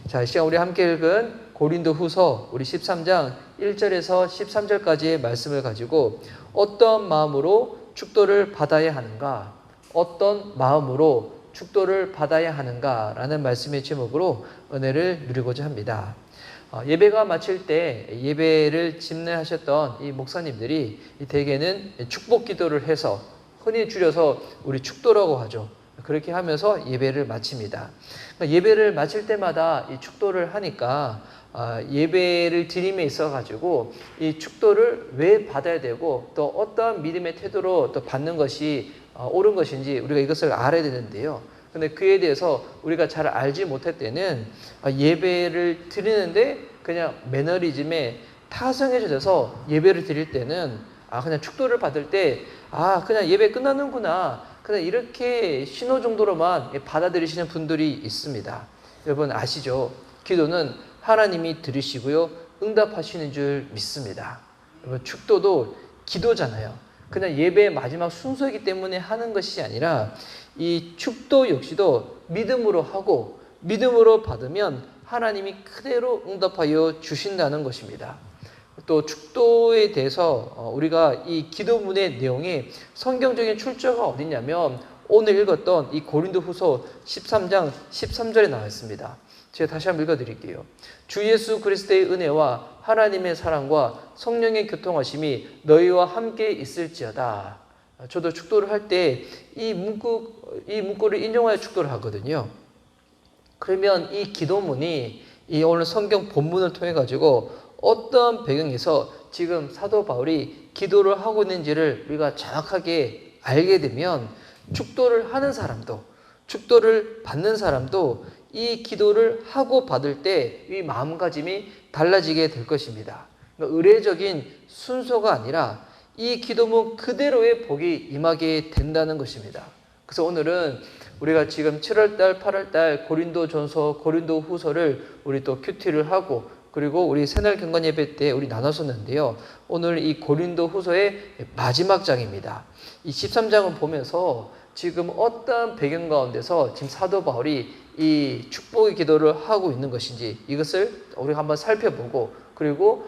자, 이 시간 우리 함께 읽은 고린도후서 우리 13장 1절에서 13절까지의 말씀을 가지고 어떤 마음으로 축도를 받아야 하는가, 어떤 마음으로 축도를 받아야 하는가라는 말씀의 제목으로 은혜를 누리고자 합니다. 예배가 마칠 때 예배를 집례하셨던 이 목사님들이 대개는 축복 기도를 해서 흔히 줄여서 우리 축도라고 하죠. 그렇게 하면서 예배를 마칩니다. 예배를 마칠 때마다 이 축도를 하니까 예배를 드림에 있어 가지고 이 축도를 왜 받아야 되고 또 어떠한 믿음의 태도로 또 받는 것이 옳은 것인지 우리가 이것을 알아야 되는데요. 근데 그에 대해서 우리가 잘 알지 못할 때는 예배를 드리는데 그냥 매너리즘에 타성해져서 예배를 드릴 때는 그냥 축도를 받을 때 그냥 예배 끝나는구나, 그냥 이렇게 신호 정도로만 받아들이시는 분들이 있습니다. 여러분 아시죠? 기도는 하나님이 들으시고요 응답하시는 줄 믿습니다. 여러분 축도도 기도잖아요. 그냥 예배의 마지막 순서이기 때문에 하는 것이 아니라 이 축도 역시도 믿음으로 하고 믿음으로 받으면 하나님이 그대로 응답하여 주신다는 것입니다. 또 축도에 대해서 우리가 이 기도문의 내용에 성경적인 출처가 어디냐면 오늘 읽었던 이 고린도후서 13장 13절에 나와 있습니다. 제가 다시 한번 읽어드릴게요. 주 예수 그리스도의 은혜와 하나님의 사랑과 성령의 교통하심이 너희와 함께 있을지어다. 저도 축도를 할 때 이 문구를 인용하여 축도를 하거든요. 그러면 이 기도문이 이 오늘 성경 본문을 통해 가지고 어떤 배경에서 지금 사도 바울이 기도를 하고 있는지를 우리가 정확하게 알게 되면 축도를 하는 사람도 축도를 받는 사람도 이 기도를 하고 받을 때 이 마음가짐이 달라지게 될 것입니다. 그러니까 의례적인 순서가 아니라 이 기도문 그대로의 복이 임하게 된다는 것입니다. 그래서 오늘은 우리가 지금 7월달, 8월달 고린도전서, 고린도후서를 우리 또 큐티를 하고 그리고 우리 새날 경건 예배 때 우리 나눴었는데요. 오늘 이 고린도후서의 마지막 장입니다. 이 13장을 보면서 지금 어떤 배경 가운데서 지금 사도 바울이 이 축복의 기도를 하고 있는 것인지 이것을 우리가 한번 살펴보고 그리고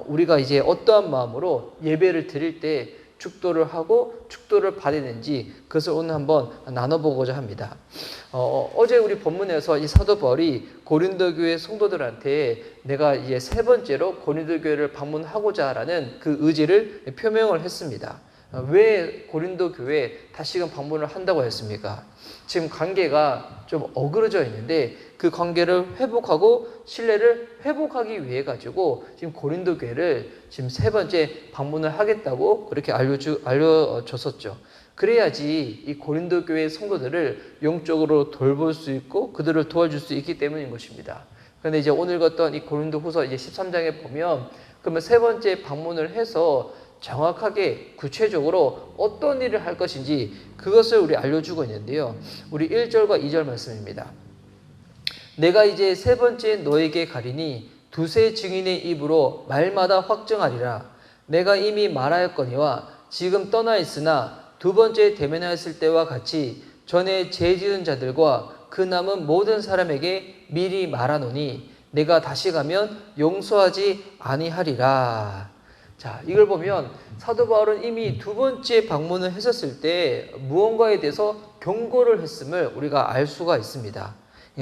우리가 이제 어떠한 마음으로 예배를 드릴 때 축도를 하고 축도를 받았는지 그것을 오늘 한번 나눠보고자 합니다. 어제 우리 본문에서 이 사도 바울이 고린도 교회 성도들한테 내가 이제 세 번째로 고린도 교회를 방문하고자라는 그 의지를 표명을 했습니다. 왜 고린도 교회에 다시금 방문을 한다고 했습니까? 지금 관계가 좀 어그러져 있는데 그 관계를 회복하고 신뢰를 회복하기 위해 가지고 지금 고린도 교회를 지금 세 번째 방문을 하겠다고 그렇게 알려줬었죠. 그래야지 이 고린도 교회 성도들을 영적으로 돌볼 수 있고 그들을 도와줄 수 있기 때문인 것입니다. 그런데 이제 오늘 읽었던 이 고린도후서 이제 13장에 보면 그러면 세 번째 방문을 해서 정확하게 구체적으로 어떤 일을 할 것인지 그것을 우리 알려주고 있는데요. 우리 1절과 2절 말씀입니다. 내가 이제 세 번째 너에게 가리니 두세 증인의 입으로 말마다 확증하리라. 내가 이미 말하였거니와 지금 떠나 있으나 두 번째 대면하였을 때와 같이 전에 죄 지은 자들과 그 남은 모든 사람에게 미리 말하노니 내가 다시 가면 용서하지 아니하리라. 자, 이걸 보면 사도 바울은 이미 두 번째 방문을 했었을 때 무언가에 대해서 경고를 했음을 우리가 알 수가 있습니다.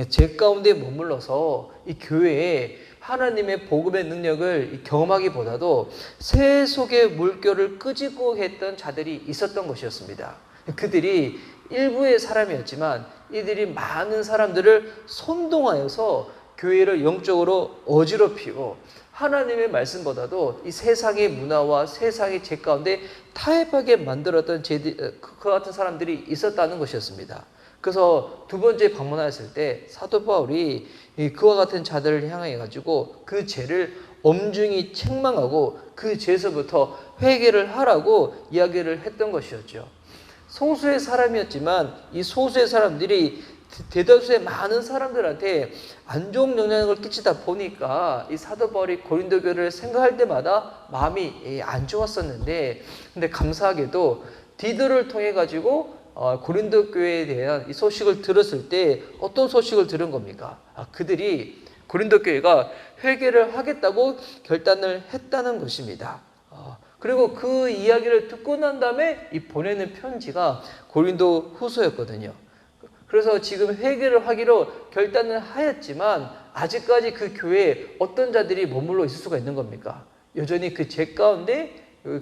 죄 가운데 머물러서 이 교회에 하나님의 복음의 능력을 경험하기보다도 새 속의 물결을 끄집고 했던 자들이 있었던 것이었습니다. 그들이 일부의 사람이었지만 이들이 많은 사람들을 선동하여서 교회를 영적으로 어지럽히고 하나님의 말씀보다도 이 세상의 문화와 세상의 죄 가운데 타협하게 만들었던 그 같은 사람들이 있었다는 것이었습니다. 그래서 두 번째 방문하였을 때 사도 바울이 그와 같은 자들을 향해 가지고 그 죄를 엄중히 책망하고 그 죄에서부터 회개를 하라고 이야기를 했던 것이었죠. 소수의 사람이었지만 이 소수의 사람들이 대다수의 많은 사람들한테 안 좋은 영향을 끼치다 보니까 이 사도 바울이 고린도 교회를 생각할 때마다 마음이 안 좋았었는데 근데 감사하게도 디도를 통해 가지고 고린도 교회에 대한 이 소식을 들었을 때 어떤 소식을 들은 겁니까? 그들이 고린도 교회가 회개를 하겠다고 결단을 했다는 것입니다. 그리고 그 이야기를 듣고 난 다음에 이 보내는 편지가 고린도 후서였거든요. 그래서 지금 회개를 하기로 결단을 하였지만 아직까지 그 교회에 어떤 자들이 머물러 있을 수가 있는 겁니까? 여전히 그 죄 가운데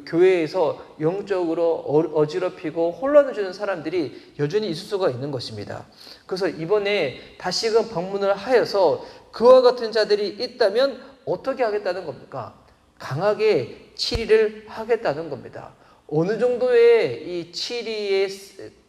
교회에서 영적으로 어지럽히고 혼란을 주는 사람들이 여전히 있을 수가 있는 것입니다. 그래서 이번에 다시금 방문을 하여서 그와 같은 자들이 있다면 어떻게 하겠다는 겁니까? 강하게 치리를 하겠다는 겁니다. 어느 정도의 이 치리의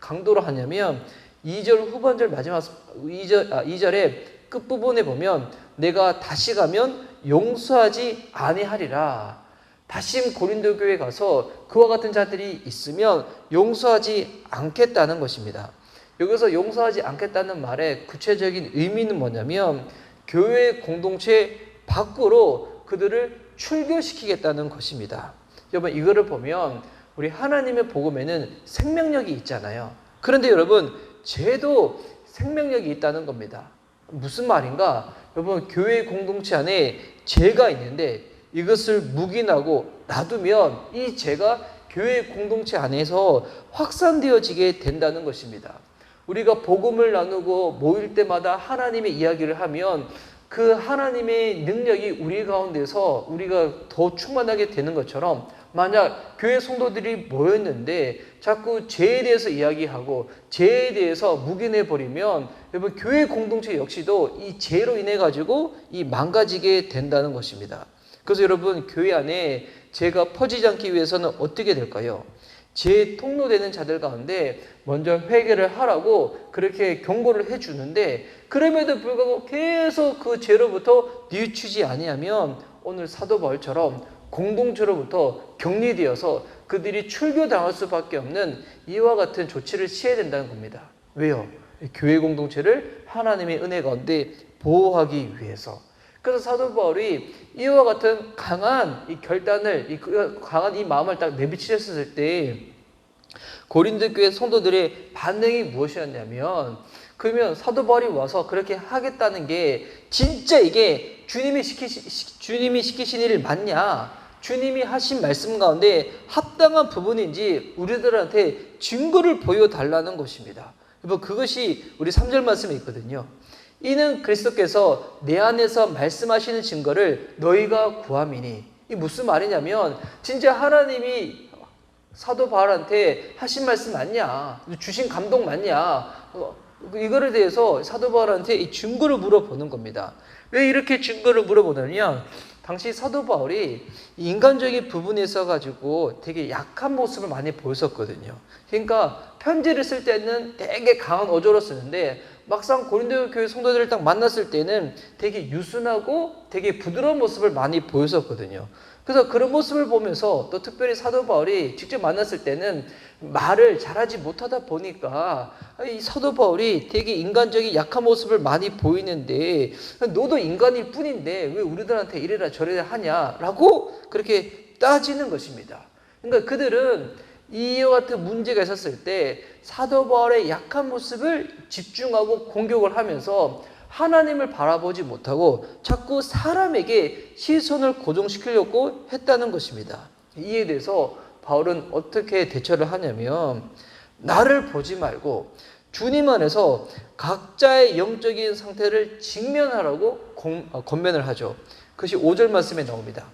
강도로 하냐면 2절 후반절 마지막 2절의 끝부분에 보면 내가 다시 가면 용서하지 아니하리라. 다시 고린도 교회에 가서 그와 같은 자들이 있으면 용서하지 않겠다는 것입니다. 여기서 용서하지 않겠다는 말의 구체적인 의미는 뭐냐면 교회 공동체 밖으로 그들을 출교시키겠다는 것입니다. 여러분 이거를 보면 우리 하나님의 복음에는 생명력이 있잖아요. 그런데 여러분 죄도 생명력이 있다는 겁니다. 무슨 말인가? 여러분 교회 공동체 안에 죄가 있는데 이것을 묵인하고 놔두면 이 죄가 교회 공동체 안에서 확산되어지게 된다는 것입니다. 우리가 복음을 나누고 모일 때마다 하나님의 이야기를 하면 그 하나님의 능력이 우리 가운데서 우리가 더 충만하게 되는 것처럼 만약 교회 성도들이 모였는데 자꾸 죄에 대해서 이야기하고 죄에 대해서 묵인해버리면 여러분 교회 공동체 역시도 이 죄로 인해 가지고 이 망가지게 된다는 것입니다. 그래서 여러분 교회 안에 죄가 퍼지지 않기 위해서는 어떻게 될까요? 죄 통로되는 자들 가운데 먼저 회개를 하라고 그렇게 경고를 해주는데 그럼에도 불구하고 계속 그 죄로부터 뉘우치지 아니하면 오늘 사도 바울처럼 공동체로부터 격리되어서 그들이 출교당할 수밖에 없는 이와 같은 조치를 취해야 된다는 겁니다. 왜요? 교회 공동체를 하나님의 은혜 가운데 보호하기 위해서. 그래서 사도 바울이 이와 같은 강한 이 결단을, 강한 이 마음을 딱 내비치셨을 때 고린도 교회 성도들의 반응이 무엇이었냐면 그러면 사도 바울이 와서 그렇게 하겠다는 게 진짜 이게 주님이 시키신 일 맞냐? 주님이 하신 말씀 가운데 합당한 부분인지 우리들한테 증거를 보여달라는 것입니다. 여러분 그것이 우리 3절 말씀에 있거든요. 이는 그리스도께서 내 안에서 말씀하시는 증거를 너희가 구함이니. 이 무슨 말이냐면 진짜 하나님이 사도 바울한테 하신 말씀 맞냐? 주신 감동 맞냐? 이거에 대해서 사도 바울한테 이 증거를 물어보는 겁니다. 왜 이렇게 증거를 물어보느냐? 당시 사도 바울이 인간적인 부분에 있어가지고 되게 약한 모습을 많이 보였었거든요. 그러니까 편지를 쓸 때는 되게 강한 어조로 쓰는데 막상 고린도 교회 성도들을 딱 만났을 때는 되게 유순하고 되게 부드러운 모습을 많이 보였었거든요. 그래서 그런 모습을 보면서 또 특별히 사도 바울이 직접 만났을 때는 말을 잘하지 못하다 보니까 이 사도 바울이 되게 인간적인 약한 모습을 많이 보이는데 너도 인간일 뿐인데 왜 우리들한테 이래라 저래라 하냐라고 그렇게 따지는 것입니다. 그러니까 그들은 이와 같은 문제가 있었을 때 사도 바울의 약한 모습을 집중하고 공격을 하면서 하나님을 바라보지 못하고 자꾸 사람에게 시선을 고정시키려고 했다는 것입니다. 이에 대해서 바울은 어떻게 대처를 하냐면 나를 보지 말고 주님 안에서 각자의 영적인 상태를 직면하라고 권면을 하죠. 그것이 5절 말씀에 나옵니다.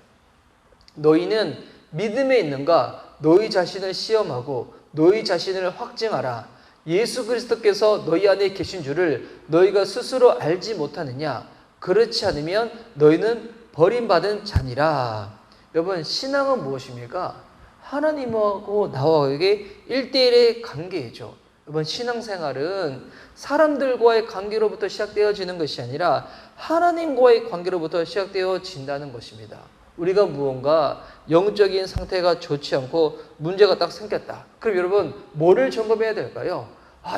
너희는 믿음에 있는가? 너희 자신을 시험하고 너희 자신을 확증하라. 예수 그리스도께서 너희 안에 계신 줄을 너희가 스스로 알지 못하느냐? 그렇지 않으면 너희는 버림받은 자니라. 여러분 신앙은 무엇입니까? 하나님하고 나와의 1대1의 관계이죠. 여러분 신앙생활은 사람들과의 관계로부터 시작되어지는 것이 아니라 하나님과의 관계로부터 시작되어진다는 것입니다. 우리가 무언가 영적인 상태가 좋지 않고 문제가 딱 생겼다. 그럼 여러분 뭐를 점검해야 될까요?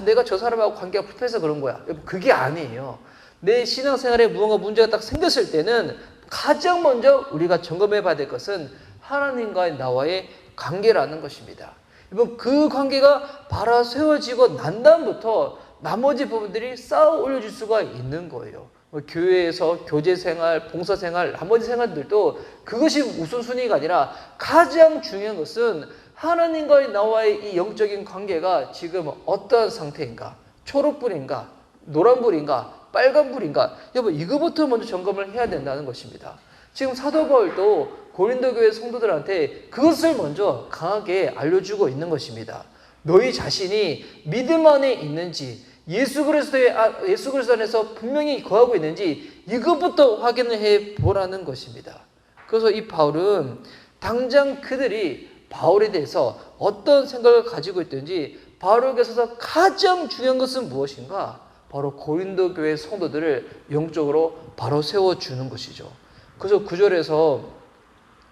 내가 저 사람하고 관계가 불편해서 그런 거야. 그게 아니에요. 내 신앙생활에 무언가 문제가 딱 생겼을 때는 가장 먼저 우리가 점검해 봐야 될 것은 하나님과의 나와의 관계라는 것입니다. 여러분 그 관계가 바로 세워지고 난 다음부터 나머지 부분들이 쌓아 올려질 수가 있는 거예요. 교회에서 교제 생활, 봉사 생활, 나머지 생활들도 그것이 우선순위가 아니라 가장 중요한 것은 하나님과의 나와의 이 영적인 관계가 지금 어떤 상태인가? 초록불인가? 노란불인가? 빨간불인가? 여러분 이거부터 먼저 점검을 해야 된다는 것입니다. 지금 사도 바울도 고린도 교회 성도들한테 그것을 먼저 강하게 알려주고 있는 것입니다. 너희 자신이 믿음 안에 있는지 예수 그리스도 안에서 분명히 거하고 있는지 이것부터 확인을 해 보라는 것입니다. 그래서 이 바울은 당장 그들이 바울에 대해서 어떤 생각을 가지고 있든지 바울에게 있어서 가장 중요한 것은 무엇인가? 바로 고린도 교회 성도들을 영적으로 바로 세워주는 것이죠. 그래서 9절에서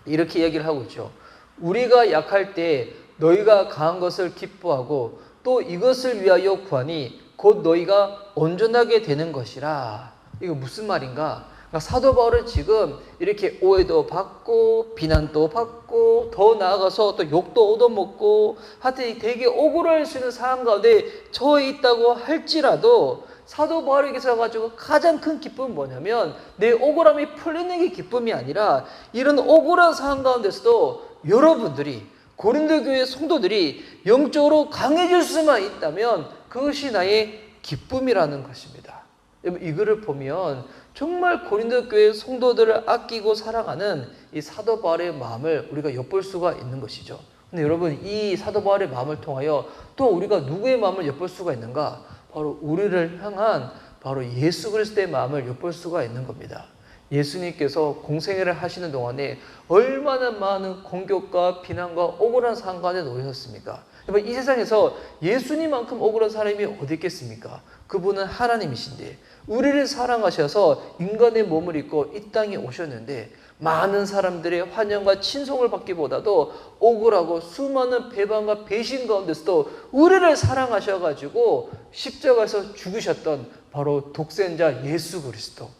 이렇게 얘기를 하고 있죠. 우리가 약할 때 너희가 강한 것을 기뻐하고 또 이것을 위하여 구하니 곧 너희가 온전하게 되는 것이라. 이거 무슨 말인가? 그러니까 사도 바울은 지금 이렇게 오해도 받고 비난도 받고 더 나아가서 또 욕도 얻어먹고 하여튼 되게 억울할 수 있는 상황 가운데 처해 있다고 할지라도 사도 바울에게서 가지고 가장 큰 기쁨은 뭐냐면 내 억울함이 풀리는 게 기쁨이 아니라 이런 억울한 상황 가운데서도 여러분들이 고린도 교회 성도들이 영적으로 강해질 수만 있다면 그것이 나의 기쁨이라는 것입니다. 이거를 보면 정말 고린도 교회 성도들을 아끼고 사랑하는 이 사도 바울의 마음을 우리가 엿볼 수가 있는 것이죠. 근데 여러분 이 사도 바울의 마음을 통하여 또 우리가 누구의 마음을 엿볼 수가 있는가? 바로 우리를 향한 바로 예수 그리스도의 마음을 엿볼 수가 있는 겁니다. 예수님께서 공생애를 하시는 동안에 얼마나 많은 공격과 비난과 억울한 상황 가운데 놓이셨습니까? 여러분 이 세상에서 예수님만큼 억울한 사람이 어디 있겠습니까? 그분은 하나님이신데 우리를 사랑하셔서 인간의 몸을 입고 이 땅에 오셨는데 많은 사람들의 환영과 친송을 받기보다도 억울하고 수많은 배반과 배신 가운데서도 우리를 사랑하셔가지고 십자가에서 죽으셨던 바로 독생자 예수 그리스도.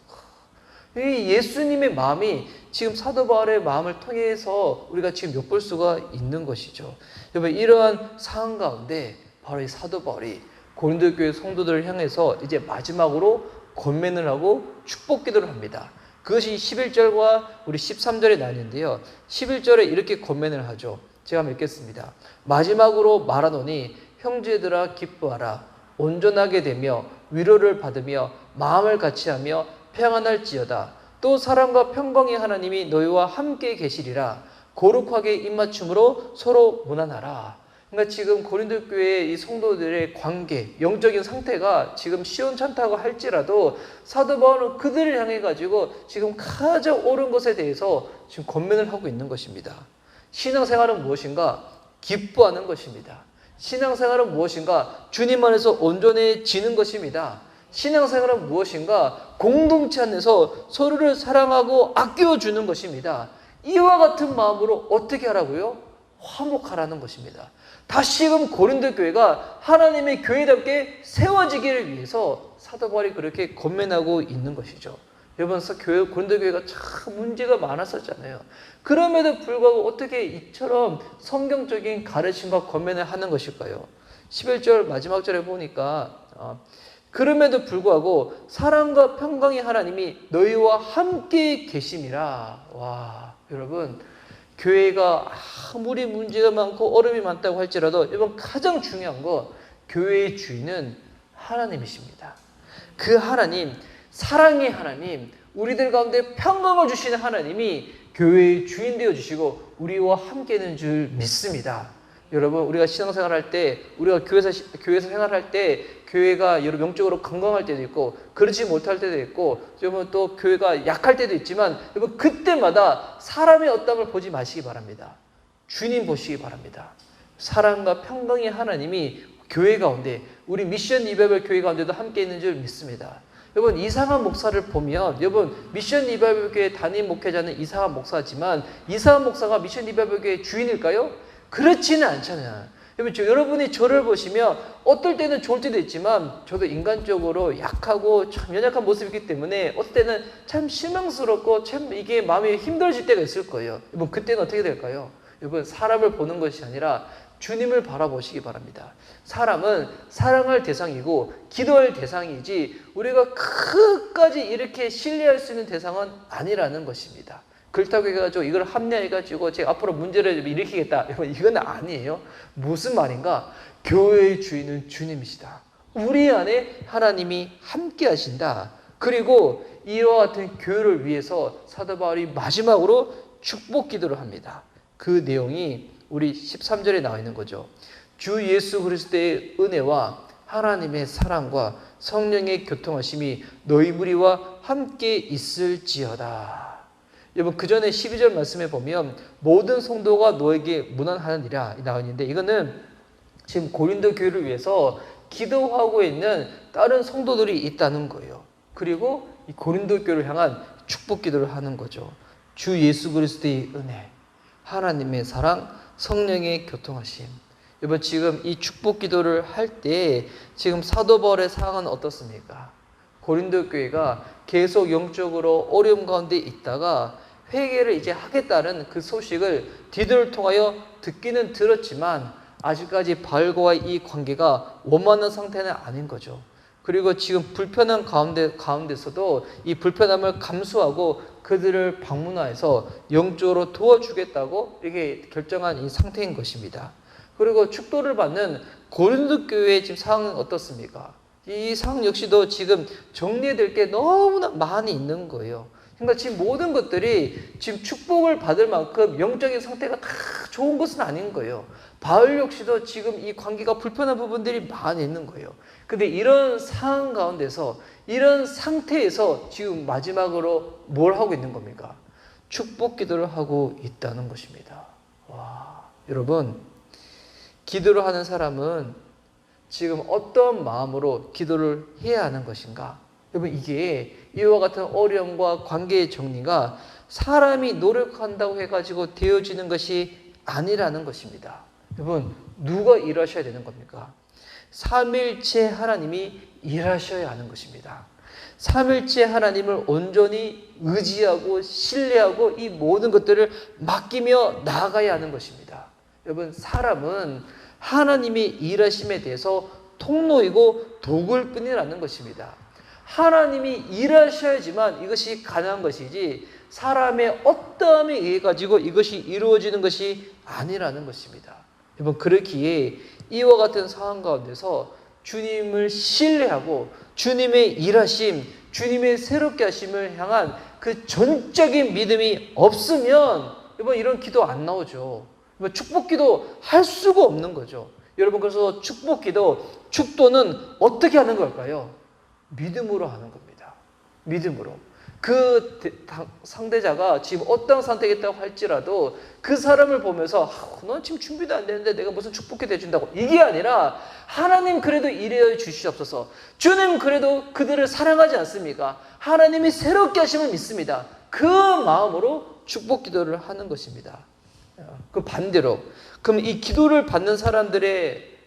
이 예수님의 마음이 지금 사도 바울의 마음을 통해서 우리가 지금 엿볼 수가 있는 것이죠. 여러분 이러한 상황 가운데 바로 이 사도 바울이 고린도 교회 성도들을 향해서 이제 마지막으로 권면을 하고 축복 기도를 합니다. 그것이 11절과 우리 13절에 나뉘는데요. 11절에 이렇게 권면을 하죠. 제가 읽겠습니다. 마지막으로 말하노니 형제들아 기뻐하라. 온전하게 되며 위로를 받으며 마음을 같이하며 평안할지어다. 또 사랑과 평강의 하나님이 너희와 함께 계시리라. 거룩하게 입맞춤으로 서로 무난하라. 그러니까 지금 고린도 교회의 이 성도들의 관계, 영적인 상태가 지금 시원찮다고 할지라도 사도 바울은 그들을 향해 가지고 지금 가장 옳은 것에 대해서 지금 권면을 하고 있는 것입니다. 신앙생활은 무엇인가? 기뻐하는 것입니다. 신앙생활은 무엇인가? 주님 안에서 온전해지는 것입니다. 신앙생활은 무엇인가? 공동체 안에서 서로를 사랑하고 아껴주는 것입니다. 이와 같은 마음으로 어떻게 하라고요? 화목하라는 것입니다. 다시금 고린도 교회가 하나님의 교회답게 세워지기를 위해서 사도 바울이 그렇게 권면하고 있는 것이죠. 여러분 고린도 교회가 참 문제가 많았었잖아요. 그럼에도 불구하고 어떻게 이처럼 성경적인 가르침과 권면을 하는 것일까요? 11절 마지막 절에 보니까 그럼에도 불구하고 사랑과 평강의 하나님이 너희와 함께 계심이라. 와, 여러분 교회가 아무리 문제가 많고 어려움이 많다고 할지라도 여러분 가장 중요한 거 교회의 주인은 하나님이십니다. 그 하나님, 사랑의 하나님, 우리들 가운데 평강을 주시는 하나님이 교회의 주인 되어 주시고 우리와 함께 있는 줄 믿습니다. 여러분 우리가 신앙생활할 때 우리가 교회에서 생활할 때 교회가 여러분 영적으로 건강할 때도 있고 그렇지 못할 때도 있고 여러분 또 교회가 약할 때도 있지만 여러분 그때마다 사람의 어떠함을 보지 마시기 바랍니다. 주님 보시기 바랍니다. 사랑과 평강의 하나님이 교회 가운데 우리 미션 리바이벌 교회 가운데도 함께 있는 줄 믿습니다. 여러분 이상한 목사를 보면 여러분 미션 리바이벌 교회 담임 목회자는 이상한 목사지만 이상한 목사가 미션 리바이벌 교회 주인일까요? 그렇지는 않잖아요. 여러분이 저를 보시면 어떨 때는 좋을 때도 있지만 저도 인간적으로 약하고 참 연약한 모습이기 때문에 어떨 때는 참 실망스럽고 참 이게 마음이 힘들어질 때가 있을 거예요. 여러분 그때는 어떻게 될까요? 여러분 사람을 보는 것이 아니라 주님을 바라보시기 바랍니다. 사람은 사랑할 대상이고 기도할 대상이지 우리가 끝까지 이렇게 신뢰할 수 있는 대상은 아니라는 것입니다. 그렇다고 해가지고 이걸 합리화해가지고 제가 앞으로 문제를 일으키겠다, 이건 아니에요. 무슨 말인가? 교회의 주인은 주님이시다. 우리 안에 하나님이 함께 하신다. 그리고 이와 같은 교회를 위해서 사도 바울이 마지막으로 축복 기도를 합니다. 그 내용이 우리 13절에 나와 있는 거죠. 주 예수 그리스도의 은혜와 하나님의 사랑과 성령의 교통하심이 너희 무리와 함께 있을지어다. 여러분, 그 전에 12절 말씀에 보면 모든 성도가 너에게 문안하느니라 나와 있는데, 이거는 지금 고린도 교회를 위해서 기도하고 있는 다른 성도들이 있다는 거예요. 그리고 이 고린도 교회를 향한 축복 기도를 하는 거죠. 주 예수 그리스도의 은혜, 하나님의 사랑, 성령의 교통하심. 여러분, 지금 이 축복 기도를 할 때 지금 사도 바울의 상황은 어떻습니까? 고린도 교회가 계속 영적으로 어려움 가운데 있다가 회개를 이제 하겠다는 그 소식을 디도를 통하여 듣기는 들었지만 아직까지 바울과의 이 관계가 원만한 상태는 아닌 거죠. 그리고 지금 불편한 가운데서도 이 불편함을 감수하고 그들을 방문하여서 영적으로 도와주겠다고 이렇게 결정한 이 상태인 것입니다. 그리고 축도를 받는 고린도 교회의 지금 상황은 어떻습니까? 이 상황 역시도 지금 정리될 게 너무나 많이 있는 거예요. 그러니까 지금 모든 것들이 지금 축복을 받을 만큼 영적인 상태가 다 좋은 것은 아닌 거예요. 바울 역시도 지금 이 관계가 불편한 부분들이 많이 있는 거예요. 근데 이런 상황 가운데서, 이런 상태에서 지금 마지막으로 뭘 하고 있는 겁니까? 축복 기도를 하고 있다는 것입니다. 와, 여러분, 기도를 하는 사람은 지금 어떤 마음으로 기도를 해야 하는 것인가? 여러분, 이게 이와 같은 어려움과 관계의 정리가 사람이 노력한다고 해가지고 되어지는 것이 아니라는 것입니다. 여러분, 누가 일하셔야 되는 겁니까? 삼일체 하나님이 일하셔야 하는 것입니다. 삼일체 하나님을 온전히 의지하고 신뢰하고 이 모든 것들을 맡기며 나아가야 하는 것입니다. 여러분, 사람은 하나님의 일하심에 대해서 통로이고 도구일 뿐이라는 것입니다. 하나님이 일하셔야지만 이것이 가능한 것이지 사람의 어떠함에 의해 가지고 이것이 이루어지는 것이 아니라는 것입니다. 여러분, 그렇기에 이와 같은 상황 가운데서 주님을 신뢰하고 주님의 일하심, 주님의 새롭게 하심을 향한 그 전적인 믿음이 없으면 여러분, 이런 기도 안 나오죠. 축복 기도 할 수가 없는 거죠. 여러분, 그래서 축복 기도, 축도는 어떻게 하는 걸까요? 믿음으로 하는 겁니다. 믿음으로. 그 상대자가 지금 어떤 상태겠다고 할지라도 그 사람을 보면서 넌 지금 준비도 안 되는데 내가 무슨 축복 기도 해준다고, 이게 아니라 하나님 그래도 이래야 주시옵소서, 주님 그래도 그들을 사랑하지 않습니까? 하나님이 새롭게 하심을 믿습니다. 그 마음으로 축복 기도를 하는 것입니다. 그 반대로, 그럼 이 기도를 받는 사람들은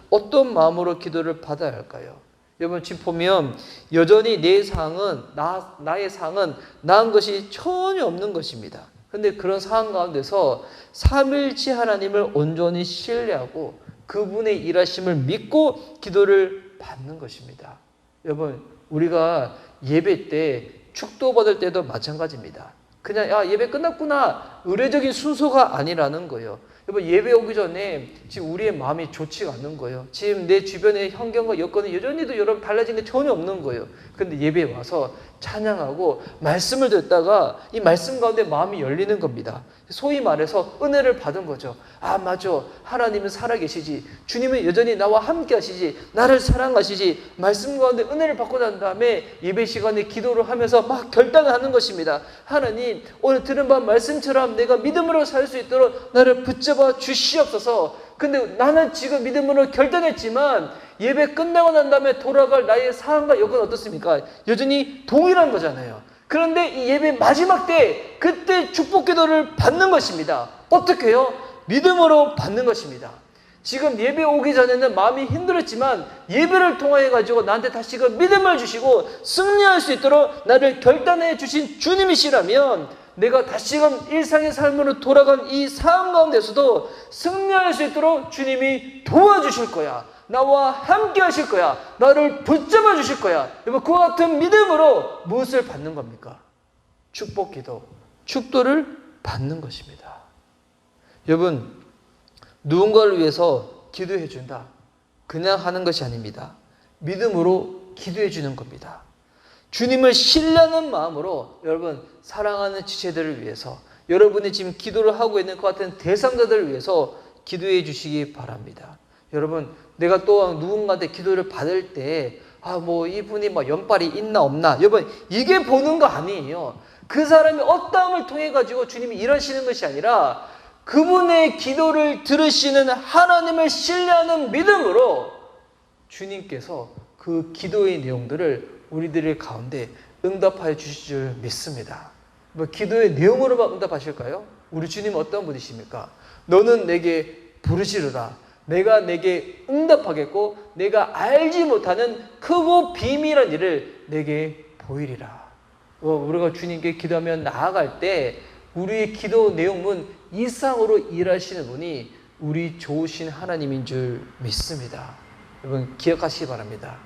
어떤 마음으로 기도를 받아야 할까요? 여러분, 지금 보면 여전히 내 상황은 나의 상황은 나은 것이 전혀 없는 것입니다. 그런데 그런 상황 가운데서 삼일체 하나님을 온전히 신뢰하고 그분의 일하심을 믿고 기도를 받는 것입니다. 여러분, 우리가 예배 때 축도 받을 때도 마찬가지입니다. 그냥 예배 끝났구나, 의례적인 순서가 아니라는 거예요. 여러분, 예배 오기 전에 지금 우리의 마음이 좋지가 않는 거예요. 지금 내 주변의 환경과 여건이 여전히도 여러분 달라진 게 전혀 없는 거예요. 그런데 예배에 와서 찬양하고 말씀을 듣다가 이 말씀 가운데 마음이 열리는 겁니다. 소위 말해서 은혜를 받은 거죠. 맞아, 하나님은 살아계시지, 주님은 여전히 나와 함께 하시지, 나를 사랑하시지. 말씀 가운데 은혜를 받고 난 다음에 예배 시간에 기도를 하면서 막 결단을 하는 것입니다. 하나님, 오늘 들은 바 말씀처럼 내가 믿음으로 살 수 있도록 나를 붙잡아 주시옵소서. 근데 나는 지금 믿음으로 결단했지만 예배 끝나고 난 다음에 돌아갈 나의 상황과 여건은 어떻습니까? 여전히 동일한 거잖아요. 그런데 이 예배 마지막 때, 그때 축복 기도를 받는 것입니다. 어떻게 해요? 믿음으로 받는 것입니다. 지금 예배 오기 전에는 마음이 힘들었지만 예배를 통해 가지고 나한테 다시금 믿음을 주시고 승리할 수 있도록 나를 결단해 주신 주님이시라면 내가 다시금 일상의 삶으로 돌아간 이 상황 가운데서도 승리할 수 있도록 주님이 도와주실 거야. 나와 함께 하실 거야. 나를 붙잡아 주실 거야. 여러분, 그와 같은 믿음으로 무엇을 받는 겁니까? 축복 기도, 축도를 받는 것입니다. 여러분, 누군가를 위해서 기도해 준다. 그냥 하는 것이 아닙니다. 믿음으로 기도해 주는 겁니다. 주님을 신뢰하는 마음으로 여러분, 사랑하는 지체들을 위해서, 여러분이 지금 기도를 하고 있는 것 같은 대상자들을 위해서 기도해 주시기 바랍니다. 여러분, 내가 또 누군가한테 기도를 받을 때 이분이 연빨이 있나 없나, 여러분, 이게 보는 거 아니에요. 그 사람이 어떠함을 통해 가지고 주님이 일하시는 것이 아니라 그분의 기도를 들으시는 하나님을 신뢰하는 믿음으로 주님께서 그 기도의 내용들을 우리들의 가운데 응답하여 주실 줄 믿습니다. 기도의 내용으로만 응답하실까요? 우리 주님은 어떤 분이십니까? 너는 내게 부르시리라. 내가 내게 응답하겠고 내가 알지 못하는 크고 비밀한 일을 내게 보이리라. 우리가 주님께 기도하며 나아갈 때 우리의 기도 내용은 이상으로 일하시는 분이 우리 좋으신 하나님인 줄 믿습니다. 여러분, 기억하시기 바랍니다.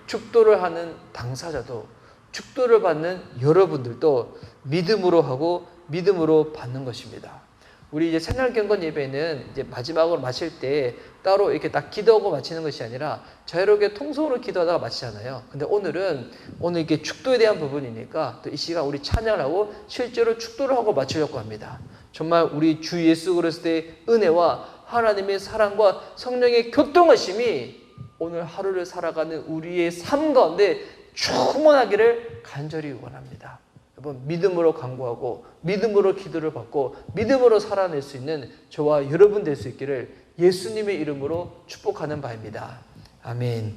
축도를 하는 당사자도, 축도를 받는 여러분들도 믿음으로 하고 믿음으로 받는 것입니다. 우리 이제 새날 경건 예배는 이제 마지막으로 마칠 때 따로 이렇게 딱 기도하고 마치는 것이 아니라 자유롭게 통성으로 기도하다가 마치잖아요. 근데 오늘 이게 축도에 대한 부분이니까 또 이 시간 우리 찬양을 하고 실제로 축도를 하고 마치려고 합니다. 정말 우리 주 예수 그리스도의 은혜와 하나님의 사랑과 성령의 교통하심이 오늘 하루를 살아가는 우리의 삶 가운데 충만하기를 간절히 원합니다. 여러분, 믿음으로 간구하고 믿음으로 기도를 받고 믿음으로 살아낼 수 있는 저와 여러분 될 수 있기를 예수님의 이름으로 축복하는 바입니다. 아멘.